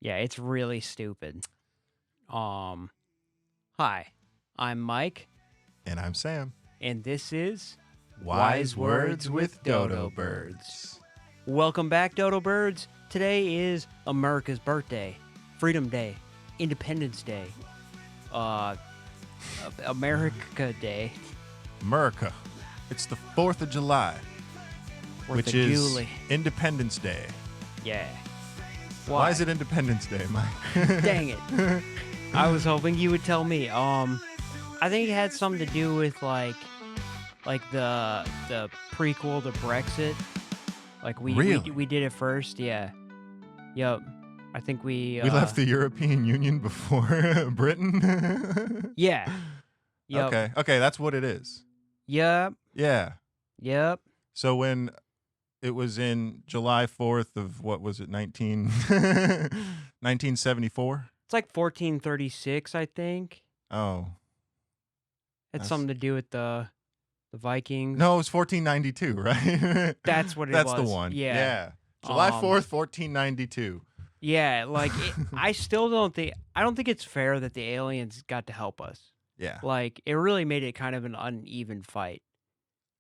Yeah, it's really stupid. Um, Hi, I'm Mike, And I'm Sam. and this is Wise Words with Dodo Birds. Welcome back, Dodo Birds. Today is America's birthday, Freedom Day, Independence Day, America Day, America. It's the 4th of July, Fourth which of is July. Independence Day. Yeah. Why is it Independence Day, Mike? Dang it. I was hoping you would tell me. I think it had something to do with like the prequel to Brexit. Like we did it first, yeah. Yep. I think we We left the European Union before Britain? Yeah. Yep. Okay, that's what it is. Yep. Yeah. Yep. So when it was in July 4th of, what was it, 1974? It's like 1436, I think. Oh. Had something to do with the Vikings. No, it was 1492, right? That's what it That's was. the one. Yeah. July 4th, 1492. Yeah, like I don't think it's fair that the aliens got to help us. Yeah. Like it really made it kind of an uneven fight.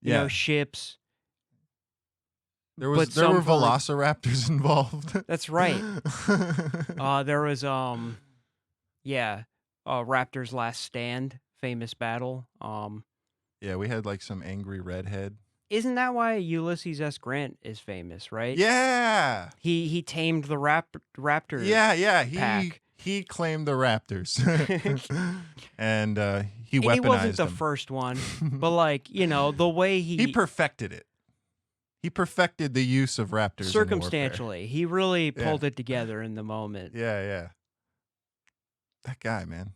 You Yeah. know, ships. There were velociraptors involved. That's right. There was Raptor's Last Stand, famous battle. Yeah, we had like some angry redhead. Isn't that why Ulysses S. Grant is famous, right? Yeah. He tamed the raptor. Yeah. Pack. He claimed the raptors. And he weaponized And he wasn't the them. first one, but like, you know, the way he perfected it. He perfected the use of raptors circumstantially. He really pulled it together in the moment. Yeah. That guy, man.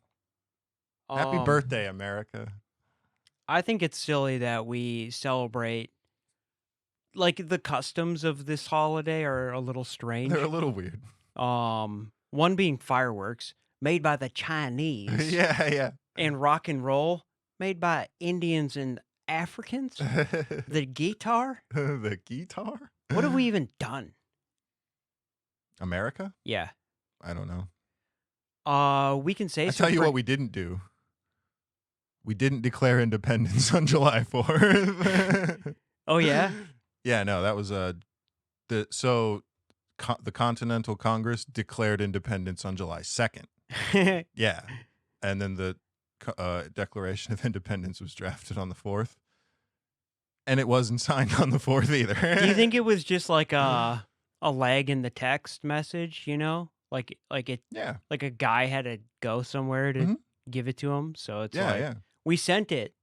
Happy birthday, America. I think it's silly that we celebrate, like, the customs of this holiday are a little strange. They're a little weird. One being fireworks, made by the Chinese. Yeah. And rock and roll, made by Indians and Africans. The guitar? The guitar? What have we even done? America? Yeah. I don't know. We can say. I tell you what we didn't do. We didn't declare independence on July 4th. Oh yeah? Yeah, no, that was the Continental Congress declared independence on July 2nd. Yeah. And then the Declaration of Independence was drafted on the 4th. And it wasn't signed on the 4th either. Do you think it was just like a lag in the text message, you know? Like it like a guy had to go somewhere to give it to him, so it's we sent it,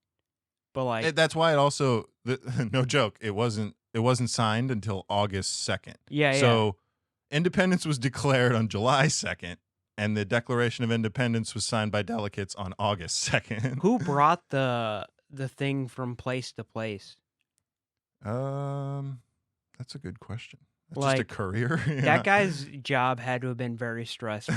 but like that's why it also no joke, it wasn't signed until August 2nd. So independence was declared on July 2nd, and the Declaration of Independence was signed by delegates on August 2nd. Who brought the thing from place to place? That's a good question. That's like, just a courier. That guy's job had to have been very stressful.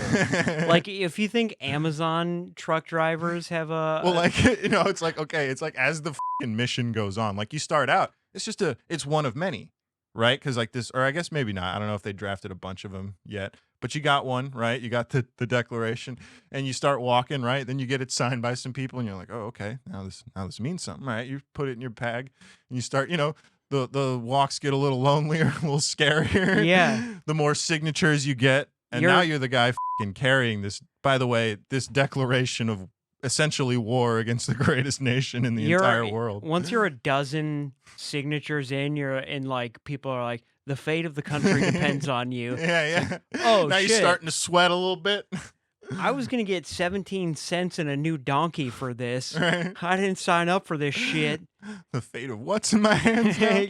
Like, if you think Amazon truck drivers have it's like, okay, it's like as the fucking mission goes on, like you start out, it's one of many, right? Because like this, or I guess maybe not. I don't know if they drafted a bunch of them yet, but you got one, right? You got the Declaration, and you start walking, right? Then you get it signed by some people, and you're like, oh, okay, now this means something, right? You put it in your bag, and you start, the walks get a little lonelier, a little scarier. Yeah. The more signatures you get, and now you're the guy fucking carrying this. By the way, this declaration of essentially war against the greatest nation in the entire world. Once you're a dozen signatures in, like people are like, the fate of the country depends on you. Yeah. Oh, now shit. You're starting to sweat a little bit. I was going to get 17 cents and a new donkey for this. Right. I didn't sign up for this shit. The fate of what's in my hands now?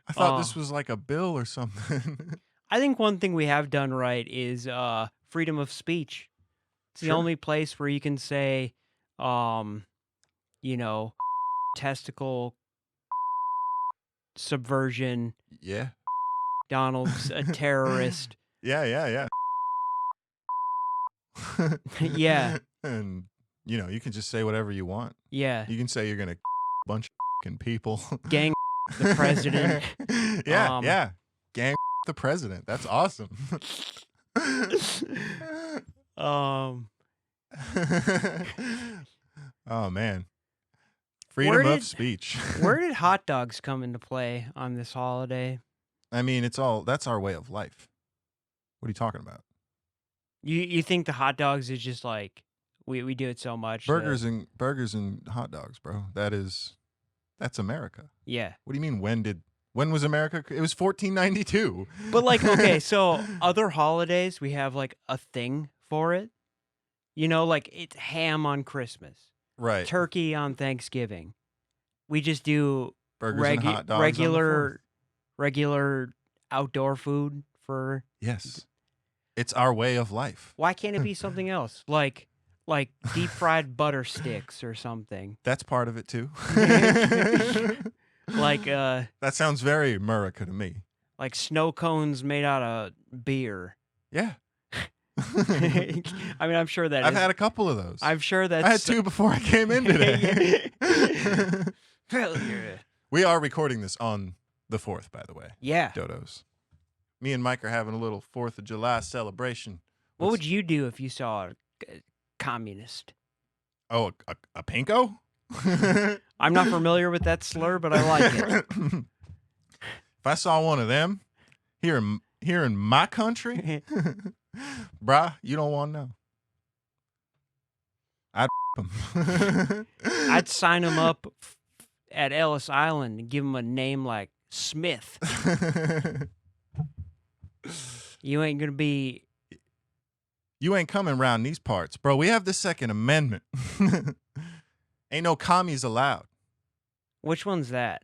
I thought this was like a bill or something. I think one thing we have done right is freedom of speech. It's the only place where you can say, testicle subversion. Yeah. Donald's a terrorist. Yeah. Yeah. And, you can just say whatever you want. Yeah. You can say you're going to a bunch of people. Gang the president. Yeah. Gang the president. That's awesome. um, Oh man, where freedom of did speech. where did hot dogs come into play on this holiday? I mean, that's our way of life. What are you talking about? You think the hot dogs is just like we do it so much Burgers and hot dogs, bro. That's America. yeah. What do you mean? When was America? It was 1492. But like okay, so other holidays we have like a thing for it. You know, like it's ham on Christmas, Right. turkey on Thanksgiving. We just do Burgers and hot dogs on the 4th. regular outdoor food for. Yes. It's our way of life. Why can't it be something else? Like deep fried butter sticks or something. That's part of it too. Like That sounds very America to me. like snow cones made out of beer. Yeah. I mean, I'm sure that I've had a couple of those. I'm sure that's. I had 2 before I came in today. Hell yeah. We are recording this on the 4th, by the way. Yeah. Dodos. Me and Mike are having a little 4th of July celebration. What would you do if you saw a communist? Oh, a pinko? I'm not familiar with that slur, but I like it. If I saw one of them here in my country, bruh, you don't want to know. I'd them. I'd sign him up at Ellis Island and give him a name like Smith. You ain't gonna be. You ain't coming around these parts, bro. We have the Second Amendment. Ain't no commies allowed. Which one's that?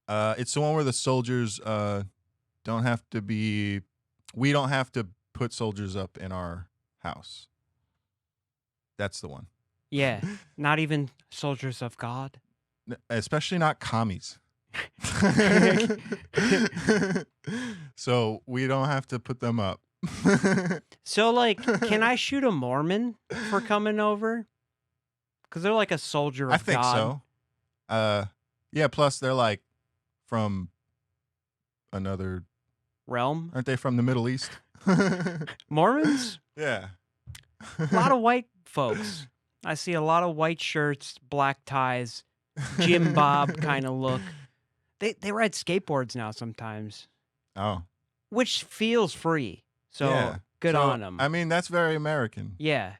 It's the one where the soldiers don't have to be. We don't have to put soldiers up in our house. That's the one. Yeah, not even soldiers of God. Especially not commies. So we don't have to put them up. So, like, can I shoot a Mormon for coming over? Because they're like a soldier of I think God. so. Yeah. Plus, they're like from another Realm? Aren't they from the Middle East? Mormons? Yeah. A lot of white folks. I see a lot of white shirts, black ties, Jim Bob kind of look. They ride skateboards now sometimes, Oh. which feels free. So Yeah. good So, on them. I mean, that's very American. Yeah.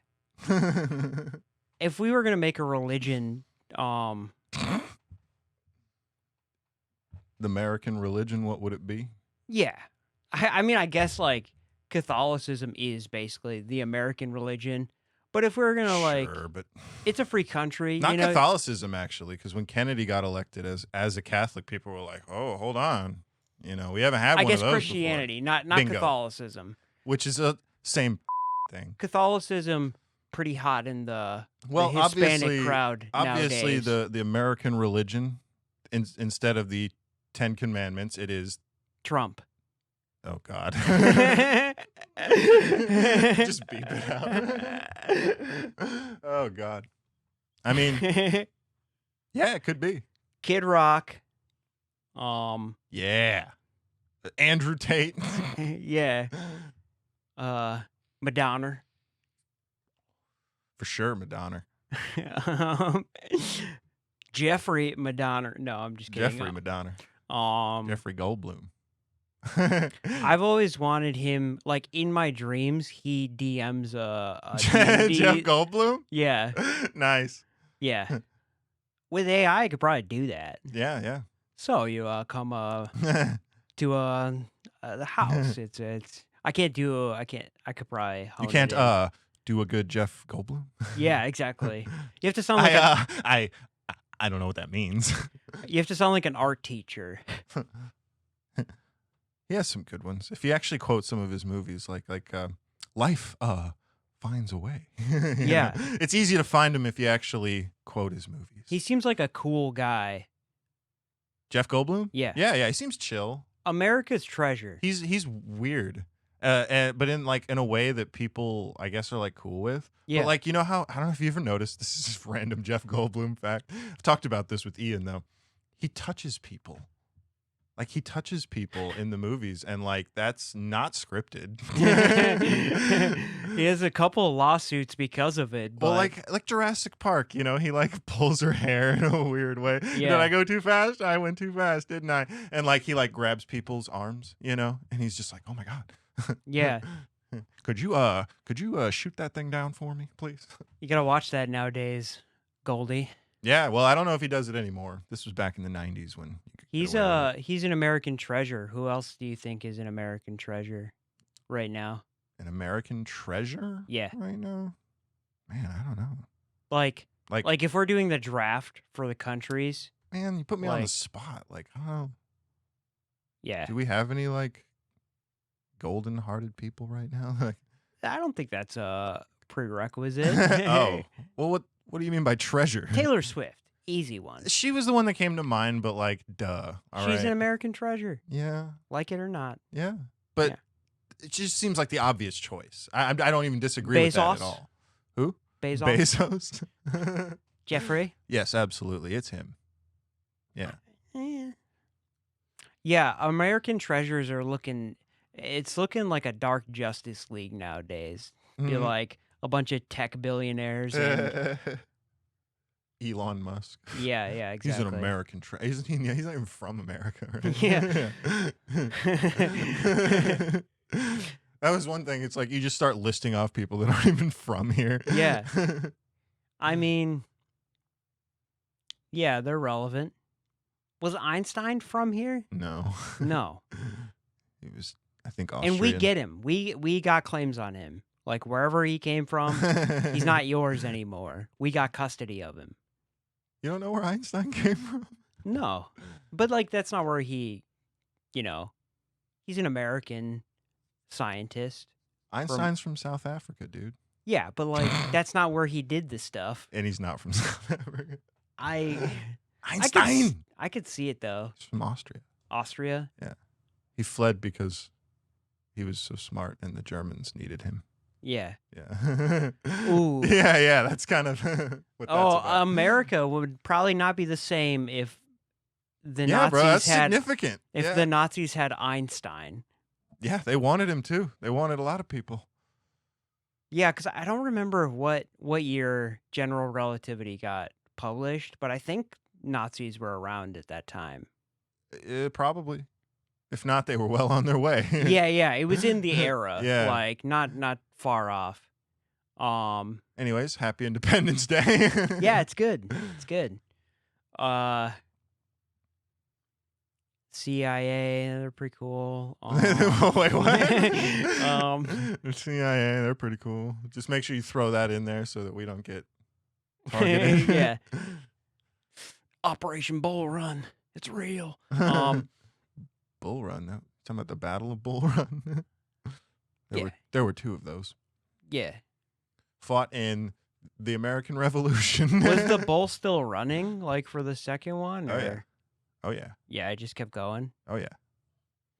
The If we were gonna make a religion, American religion, what would it be? yeah. I mean, I guess like Catholicism is basically the American religion. But if we were gonna like, Sure, but it's a free country. not you know? Catholicism actually, because when Kennedy got elected as a Catholic, people were like, "Oh, hold on, we haven't had I one guess of those Christianity, not Bingo. Catholicism. before," which is a same thing. Catholicism pretty hot in the Well, Hispanic crowd obviously, nowadays. the American religion, instead of the 10 Commandments, it is. Trump. Oh God. Just beep it out. Oh God. I mean, yeah, it could be. Kid Rock. Yeah. Andrew Tate. Yeah. Madonna. For sure, Madonna. Jeffrey Madonna. No, I'm just kidding. Jeffrey Madonna. Jeffrey Goldblum. I've always wanted him, like in my dreams, he DMs a Jeff D&D. Goldblum? Yeah, Nice. yeah. With AI, I could probably do that. Yeah, So you come yeah. to the house. It's I can't do I could probably hone You it can't in. do a good Jeff Goldblum? Yeah, exactly. You have to sound like I don't know what that means. you have to sound like an art teacher. He has some good ones. If you actually quote some of his movies, like Life finds a way. Yeah. It's easy to find him if you actually quote his movies. He seems like a cool guy. Jeff Goldblum? Yeah. Yeah, he seems chill. America's treasure. He's weird. But in a way that people I guess are like cool with. Yeah. But like, you know how, I don't know if you ever noticed, this is just random Jeff Goldblum fact. I've talked about this with Ian though. He touches people. Like he touches people in the movies, and like that's not scripted. He has a couple of lawsuits because of it, Well, but like Jurassic Park, you know, he like pulls her hair in a weird way. Did yeah, I go too fast? I went too fast, didn't I? And like he like grabs people's arms, you know, and he's just like, "Oh my god, yeah. could you shoot that thing down for me, please?" You gotta watch that nowadays, Goldie. Yeah, well, I don't know if he does it anymore. This was back in the '90s when you could get away with it. He's an American treasure. Who else do you think is an American treasure right now? An American treasure Yeah. right now. Man, I don't know. Like Like, if we're doing the draft for the countries, man, you put me on the like spot. Like, I don't know. yeah. Do we have any like golden-hearted people right now? Like, I don't think that's a prerequisite. oh, well, what do you mean by treasure? Taylor Swift, easy one. She was the one that came to mind, but like, duh. All She's right. an American treasure, Yeah, like it or not. yeah. But Yeah. it just seems like the obvious choice. I don't even disagree with that Bezos? at all. Who? Bezos, Bezos? Jeffrey. Yes, absolutely. It's him. Yeah. Yeah, American treasures are looking. It's looking like a dark Justice League nowadays. Be Mhm. like a bunch of tech billionaires. And, Elon Musk. yeah, exactly. He's an American he's not even from America, right? Yeah. That was one thing. It's like you just start listing off people that aren't even from here. Yeah. I mean, yeah, they're relevant. Was Einstein from here? No. No. He was, I think, Austrian. And we get him. We got claims on him. Like wherever he came from, he's not yours anymore. We got custody of him. You don't know where Einstein came from? No. But like that's not where he's an American scientist. Einstein's from South Africa, dude. Yeah, but like that's not where he did the stuff. And he's not from South Africa. Einstein! I could see it though. He's from Austria. Austria? Yeah. He fled because he was so smart and the Germans needed him. Yeah. Yeah. Ooh. Yeah, that's kind of what that's about. America would probably not be the same if the Yeah, Nazis bro, that's had significant. if Yeah. the Nazis had Einstein. Yeah, they wanted him too. They wanted a lot of people. Yeah, because I don't remember what year General Relativity got published, but I think Nazis were around at that time. Probably. If not, they were well on their way. Yeah, it was in the era. Yeah. Like not far off. Anyways, happy Independence Day. Yeah, it's good. It's good. CIA, they're pretty cool. Wait, what? The CIA, they're pretty cool. Just make sure you throw that in there so that we don't get targeted. Yeah. Operation Bull Run. It's real. Bull Run. No, talking about the Battle of Bull Run. There were two of those. Yeah. Fought in the American Revolution. Was the bull still running, like, for the second one? Oh, yeah. Or- Oh yeah. Yeah, it just kept going. Oh yeah.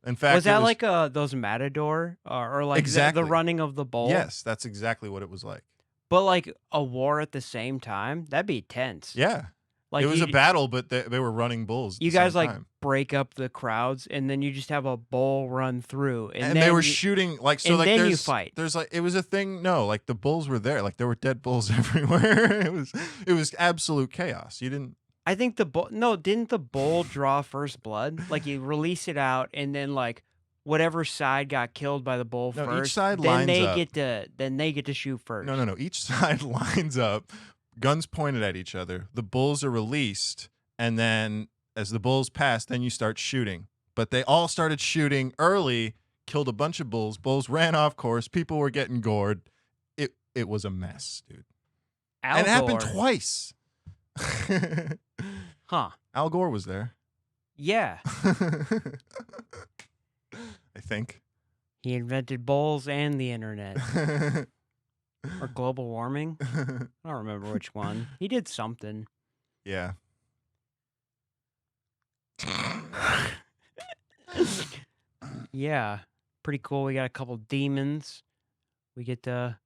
In fact, Was that like those Matador or like Exactly. the running of the bull? Yes, that's exactly what it was like. But like a war at the same time? That'd be tense. Yeah. Like it was you, a battle, but they were running bulls. At you the guys same like time. break up the crowds and then you just have a bull run through. And, And then they were you- shooting like so. and Like then you there's fight. There's like it was a thing. No, like the bulls were there. Like there were dead bulls everywhere. It was absolute chaos. You didn't. I think the bull. No, didn't the bull draw first blood? Like you release it out, and then like whatever side got killed by the bull No, each first, side then lines they up. get to shoot first. No. Each side lines up, guns pointed at each other. The bulls are released, and then as the bulls pass, then you start shooting. But they all started shooting early, killed a bunch of bulls. Bulls ran off course. People were getting gored. It was a mess, dude. Al And it happened Gore. twice. Huh? Al Gore was there. Yeah, I think. he invented bulls and the internet or global warming. I don't remember which one. He did something. Yeah. Yeah, pretty cool. We got a couple demons. We get to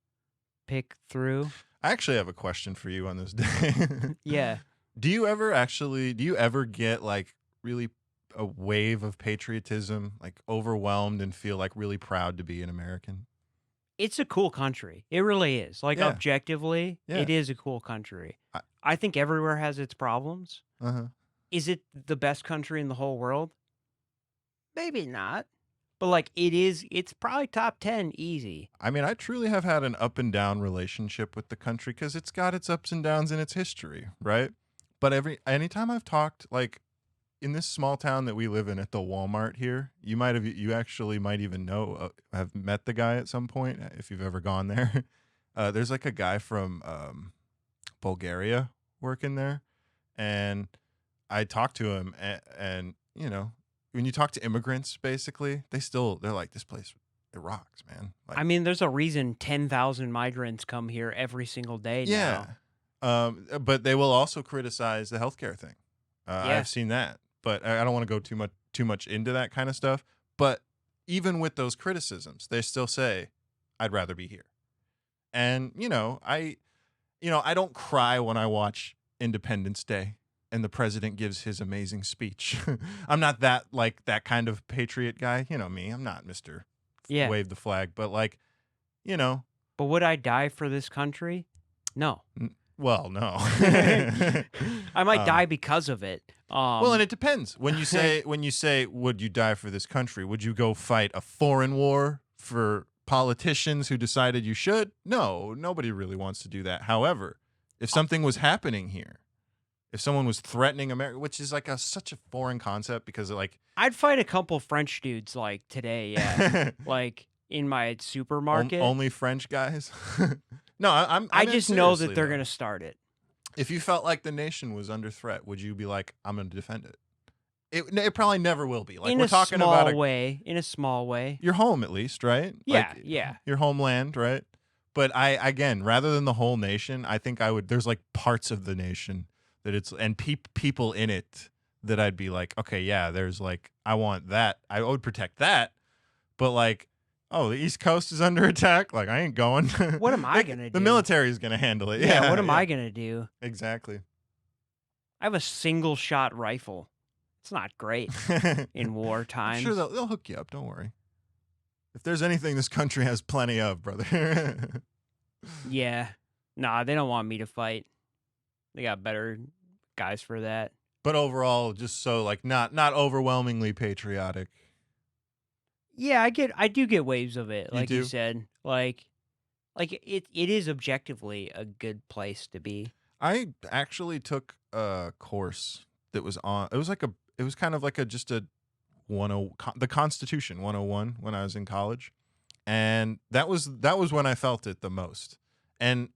pick through. I actually have a question for you on this day. Yeah. Do you ever get like really a wave of patriotism, like overwhelmed and feel like really proud to be an American? It's a cool country. It really is. Like, Yeah. objectively, Yeah. it is a cool country. I, I think everywhere has its problems. uh-huh. Is it the best country in the whole world? Maybe not. But, like, it's probably top 10 easy. I mean, I truly have had an up and down relationship with the country because it's got its ups and downs in its history, right? But anytime I've talked, like in this small town that we live in, at the Walmart here, you actually might even know, have met the guy at some point if you've ever gone there. There's like a guy from Bulgaria working there, and I talked to him, and you know, when you talk to immigrants, basically, they're like, this place, it rocks, man. Like, I mean, there's a reason 10,000 migrants come here every single day yeah. now. But they will also criticize the healthcare thing. Yeah. I've seen that, but I don't want to go too much into that kind of stuff. But even with those criticisms, they still say, "I'd rather be here." And I don't cry when I watch Independence Day and the president gives his amazing speech. I'm not that kind of patriot guy. You know me. I'm not Mr. Yeah. Wave the flag, but like, you know. But would I die for this country? No. Well, no. I might die because of it. Well, and it depends. When you say would you die for this country, would you go fight a foreign war for politicians who decided you should? No, nobody really wants to do that. However, if something was happening here, if someone was threatening America, which is like such a foreign concept because I'd fight a couple French dudes like today, yeah. Like in my supermarket. Only French guys? No, I just know that they're going to start it. If you felt like the nation was under threat, would you be like, I'm going to defend it? It probably never will be. Like, in we're a talking small about way. In a small way. Your home, at least, right? Yeah, like, yeah. Your homeland, right? But again, rather than the whole nation, I think there's like parts of the nation that and people in it that I'd be like, okay, yeah, there's like, I want that. I would protect that. But like, oh, the East Coast is under attack. Like, I ain't going. What am I going to do? The military is going to handle it. Yeah, what am I going to do? Exactly. I have a single shot rifle. It's not great in war times. I'm sure they'll hook you up. Don't worry. If there's anything this country has plenty of, brother. Yeah. Nah, they don't want me to fight. They got better guys for that. But overall, just so like not overwhelmingly patriotic. Yeah, I do get waves of it, like you do? said. Like it is objectively a good place to be. I actually took a course that was on. It was kind of like just a the Constitution 101 when I was in college, and that was when I felt it the most. And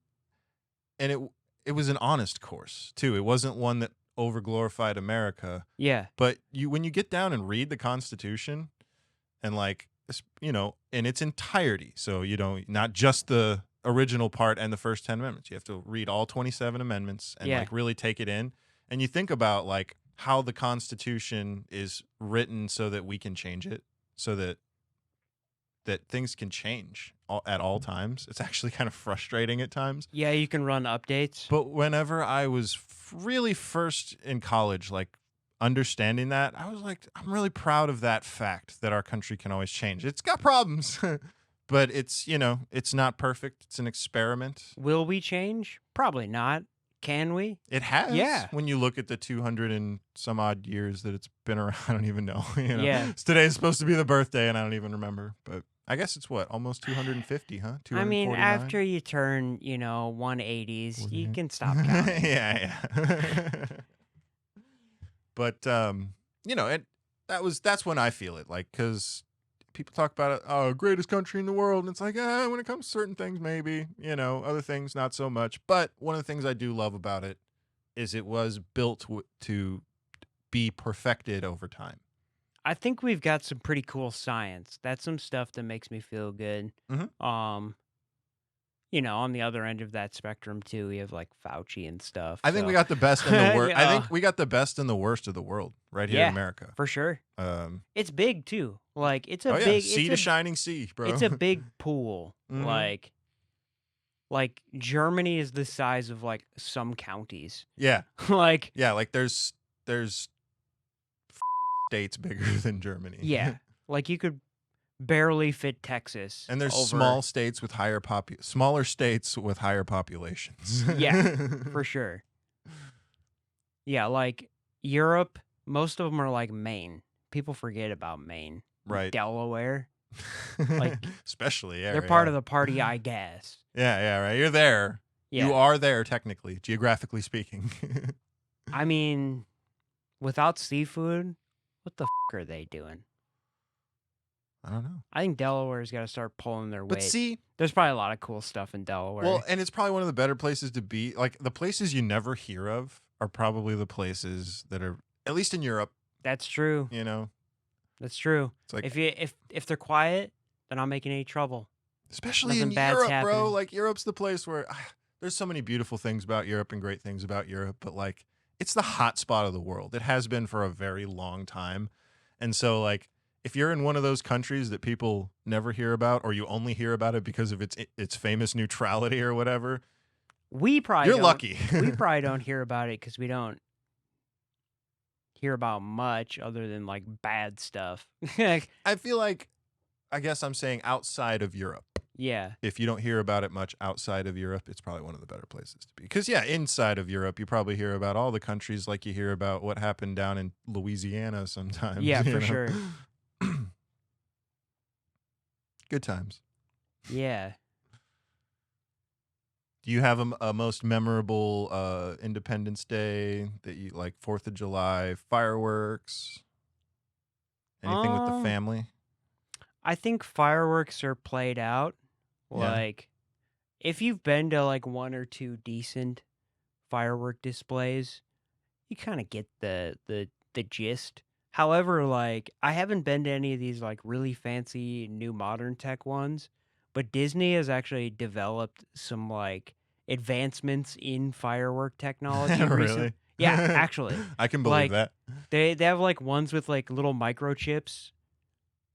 it was an honest course too. It wasn't one that overglorified America. Yeah. But when you get down and read the Constitution, and like, in its entirety, so not just the original part and the first 10 amendments. You have to read all 27 amendments and like really take it in. And you think about like how the Constitution is written so that we can change it, so that things can change at all times. It's actually kind of frustrating at times. Yeah, you can run updates. But whenever I was really first in college, like understanding that, I was like, I'm really proud of that fact that our country can always change. It's got problems, but it's not perfect. It's an experiment. Will we change? Probably not. Can we? It has. Yeah. When you look at the 200 and some odd years that it's been around, I don't even know. Yeah. Today's supposed to be the birthday, and I don't even remember. But I guess it's almost 250, huh? I mean, after you turn, 180s, you can stop counting. Yeah. But that's when I feel it, like, because people talk about it, oh, greatest country in the world, and it's like, when it comes to certain things, maybe, other things not so much. But one of the things I do love about it is it was built to be perfected over time. I think we've got some pretty cool science. That's some stuff that makes me feel good. Mm-hmm. On the other end of that spectrum too, we have like Fauci and stuff. I think we got the best and the worst. Yeah. I think we got the best and the worst of the world right here in America. For sure. It's big too. Like it's a big big sea to shining sea, bro. It's a big pool. Mhm. Like Germany is the size of like some counties. Yeah. Like Yeah, like there's states bigger than Germany. Yeah, like you could barely fit Texas. And there's over, smaller states with higher populations. Yeah, for sure. Yeah, like Europe, most of them are like Maine. People forget about Maine. Right. Delaware. Like, especially, yeah. They're part of the party, I guess. Yeah, right. You're there. Yeah. You are there, technically, geographically speaking. I mean, without seafood, what the are they doing? I don't know. I think Delaware's got to start pulling their weight. But see, there's probably a lot of cool stuff in Delaware. well, and it's probably one of the better places to be. Like, the places you never hear of are probably the places that are, at least in Europe. That's true. You know, that's true. It's like, if they're quiet, they're not making any trouble. Especially in Europe, bro. Like, Europe's the place where there's so many beautiful things about Europe and great things about Europe, but like, it's the hot spot of the world. It has been for a very long time. And so, like, if you're in one of those countries that people never hear about, or you only hear about it because of its famous neutrality or whatever, you're lucky. We probably don't hear about it because we don't hear about much other than like bad stuff. I feel like, I guess I'm saying outside of Europe. Yeah. If you don't hear about it much outside of Europe, it's probably one of the better places to be. Because, yeah, inside of Europe, you probably hear about all the countries like you hear about what happened down in Louisiana sometimes. Yeah, for sure. Good times. Yeah. Do you have a most memorable Independence Day that you like? 4th of July, fireworks, anything with the family? I think fireworks are played out. Yeah. Like, if you've been to like one or two decent firework displays, you kind of get the gist. However, like, I haven't been to any of these like really fancy new modern tech ones, but Disney has actually developed some like advancements in firework technology. Really? Yeah, actually. I can believe Like, that. They have like ones with like little microchips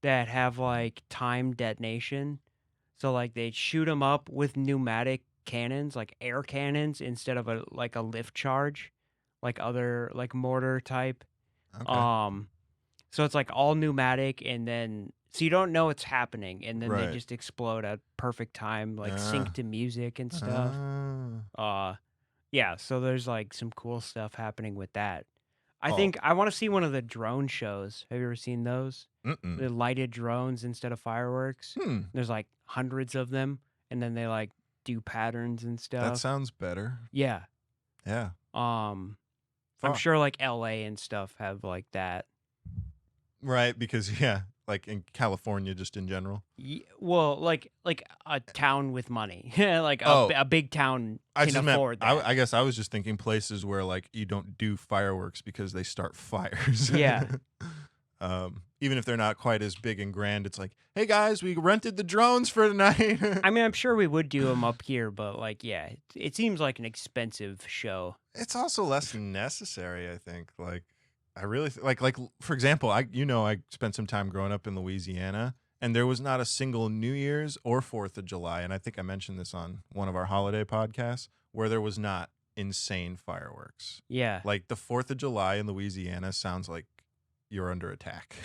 that have like time detonation. So like they shoot them up with pneumatic cannons, like air cannons, instead of a lift charge, like other like mortar type. Okay. So it's like all pneumatic, and then so you don't know what's happening, and then Right. they just explode at perfect time, like sync to music and stuff. Yeah, so there's like some cool stuff happening with that. I think I want to see one of the drone shows. Have you ever seen those? The lighted drones instead of fireworks. There's like hundreds of them, and then they like do patterns and stuff. That sounds better. Yeah. Yeah. I'm sure like LA and stuff have like that. Right, because yeah, like in California, just in general. Well, like a town with money, like a big town can afford that. I guess I was just thinking places where like you don't do fireworks because they start fires. Yeah. Even if they're not quite as big and grand, it's like, hey guys, we rented the drones for tonight. I mean, I'm sure we would do them up here, but like, yeah, it seems like an expensive show. It's also less necessary, I think. Like, I really like for example, I spent some time growing up in Louisiana, and there was not a single New Year's or 4th of July, and I think I mentioned this on one of our holiday podcasts, where there was not insane fireworks. Yeah. Like the 4th of July in Louisiana sounds like you're under attack.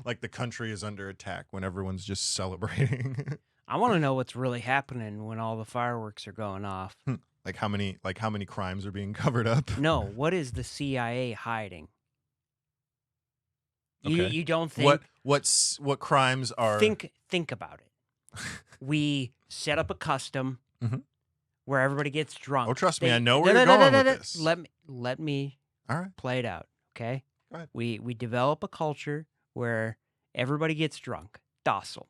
Like the country is under attack when everyone's just celebrating. I want to know what's really happening when all the fireworks are going off. Like how many crimes are being covered up? No, what is the CIA hiding? Okay. You don't think what crimes are? Think about it. We set up a custom where everybody gets drunk. Oh, trust me, I know where you're going with this. Let me all right play it out, okay? Go ahead. We develop a culture where everybody gets drunk, docile.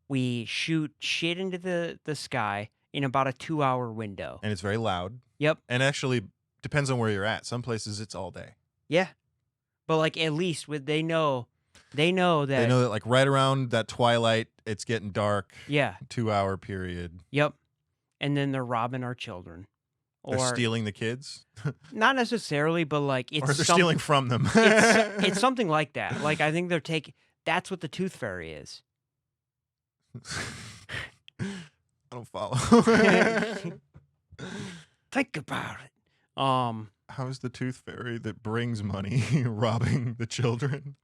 We shoot shit into the sky in about a 2-hour window. And it's very loud. Yep. And actually, depends on where you're at. Some places it's all day. Yeah. But like at least they know that like right around that twilight, it's getting dark. Yeah. 2-hour period. Yep. And then they're robbing our children. They're stealing the kids? Not necessarily, but like it's or they're stealing from them. it's something like that. Like I think that's what the Tooth Fairy is. I don't follow. Think about it. How's the tooth fairy that brings money robbing the children?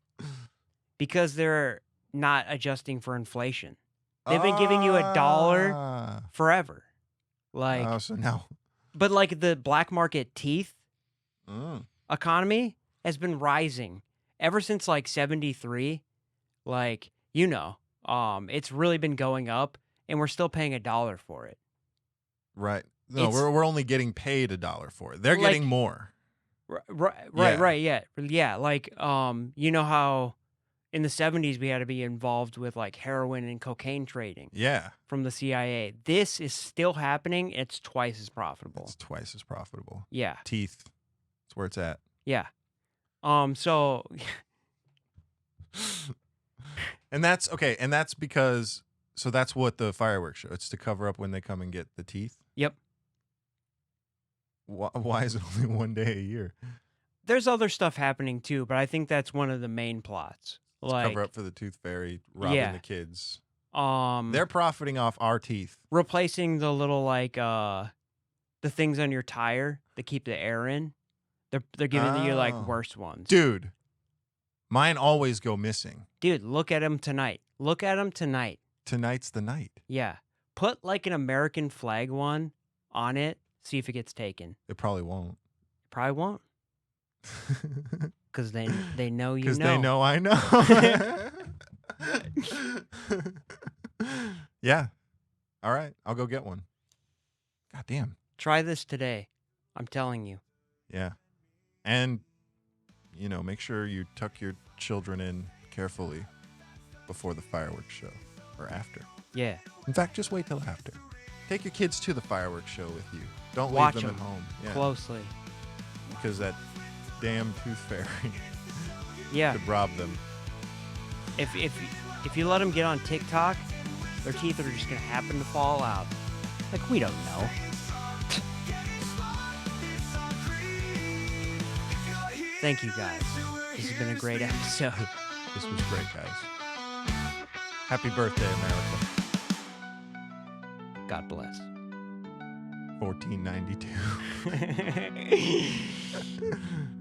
Because they're not adjusting for inflation. They've been giving you $1 forever. Like, oh, so now, but like the black market teeth mm, economy has been rising ever since like 73. Like, it's really been going up, and we're still paying $1 for it. right? No, It's- we're only getting paid $1 for it. They're Like- getting more. Right, yeah. Like, you know how in the 70s we had to be involved with like heroin and cocaine trading Yeah, from the CIA. This is still happening. It's twice as profitable. it's twice as profitable. Yeah, Teeth, that's where it's at. yeah. So And that's okay. And that's because, so that's what the fireworks show. It's to cover up when they come and get the teeth. Yep. Why is it only one day a year? There's other stuff happening too, but I think that's one of the main plots. It's Like, cover up for the tooth fairy robbing Yeah. the kids. um, They're profiting off our teeth. replacing the little like the things on your tire that keep the air in. They're giving you like Oh. worse ones. Dude, mine always go missing. Dude, look at them tonight. Look at them tonight. Tonight's the night. Yeah. Put like an American flag one on it. See if it gets taken. It probably won't. Probably won't. Because they know you Because know. they know I know. Yeah. All right. I'll go get one. God damn. Try this today. I'm telling you. Yeah. And, make sure you tuck your children in carefully before the fireworks show or after. Yeah. In fact, just wait till after. Take your kids to the fireworks show with you. Don't Watch leave them them at home. Yeah. Closely. Because that damn tooth fairy Yeah. could rob them. If you let them get on TikTok, their teeth are just gonna happen to fall out. Like, we don't know. Thank you guys. This has been a great episode. This was great, guys. Happy birthday, America. God bless. 1492.